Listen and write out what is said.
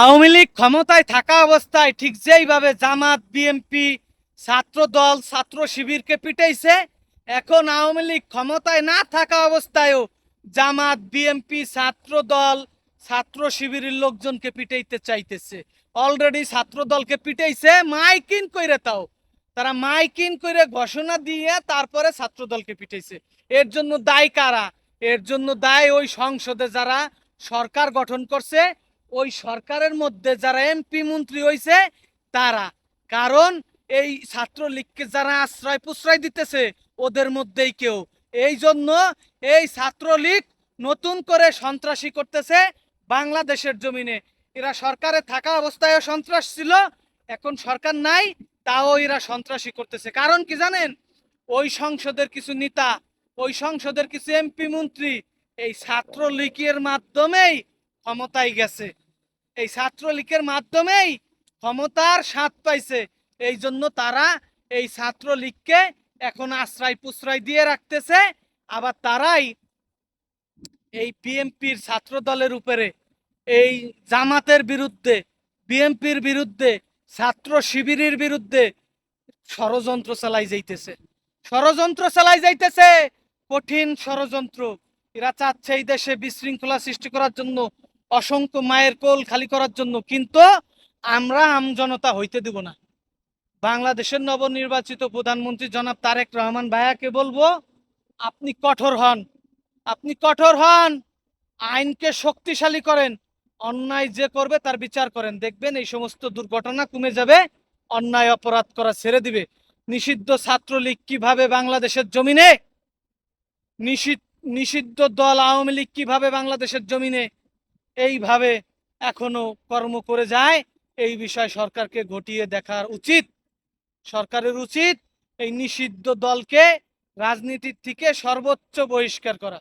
আওয়ামী লীগ ক্ষমতায় থাকা অবস্থায় ঠিক যেইভাবে জামাত বিএনপি ছাত্র দল ছাত্র শিবিরকে পিটাইছে, এখন আওয়ামী লীগ ক্ষমতায় না থাকা অবস্থায়ও জামাত বিএনপি ছাত্র দল ছাত্র শিবিরের লোকজনকে পিটাইতে চাইতেছে। অলরেডি ছাত্র দলকে পিটাইছে মাইকিং কইরে, তাও তারা মাইকিং করে ঘোষণা দিয়ে তারপরে ছাত্র দলকে পিটাইছে। এর জন্য দায় কারা? এর জন্য দায় ওই সংসদে যারা সরকার গঠন করছে, ওই সরকারের মধ্যে যারা এমপি মন্ত্রী হইছে তারা। কারণ এই ছাত্রলীগকে যারা আশ্রয় প্রশ্রয় দিতেছে ওদের মধ্যেই কেউ। এই জন্য এই ছাত্রলীগ নতুন করে সন্ত্রাসী করতেছে বাংলাদেশের জমিনে। এরা সরকারে থাকা অবস্থায় সন্ত্রাস ছিল, এখন সরকার নাই তাও এরা সন্ত্রাসী করতেছে। কারণ কি জানেন? ওই সংসদের কিছু নেতা, ওই সংসদের কিছু এমপি মন্ত্রী এই ছাত্রলীগের মাধ্যমেই ক্ষমতায় গেছে, এই ছাত্রলীগের মাধ্যমেই ক্ষমতার স্বাদ পাইছে। এই জন্য তারা এই ছাত্রলীগকে এখন আশ্রয় প্রশ্রয় দিয়ে রাখতেছে। আবার তারাই এই বিএনপির ছাত্র দলের উপরে, এই জামাতের বিরুদ্ধে, বিএনপির বিরুদ্ধে, ছাত্র শিবিরের বিরুদ্ধে ষড়যন্ত্র চালাই যাইতেছে, ষড়যন্ত্র চালাই যাইতেছে, কঠিন ষড়যন্ত্র। এরা চাচ্ছে এই দেশে বিশৃঙ্খলা সৃষ্টি করার জন্য, অসংখ্য মায়ের কোল খালি করার জন্য। কিন্তু আমরা আমজনতা হইতে দিব না। বাংলাদেশের নবনির্বাচিত প্রধানমন্ত্রী জনাব তারেক রহমান ভাইয়াকে বলবো, আপনি কঠোর হন, আপনি কঠোর হন, আইনকে শক্তিশালী করেন, অন্যায় যে করবে তার বিচার করেন। দেখবেন এই সমস্ত দুর্ঘটনা কমে যাবে, অন্যায় অপরাধ করা ছেড়ে দিবে। নিষিদ্ধ ছাত্রলীগ কিভাবে বাংলাদেশের জমিনে, নিষিদ্ধ দল আওয়ামী লীগ কিভাবে বাংলাদেশের জমিনে এইভাবে এখনো কর্ম করে যায়, এই বিষয় সরকারকে ঘটিয়ে দেখার উচিত। সরকারের উচিত এই নিষিদ্ধ দলকে রাজনীতির থেকে সর্বোচ্চ বহিষ্কার করা।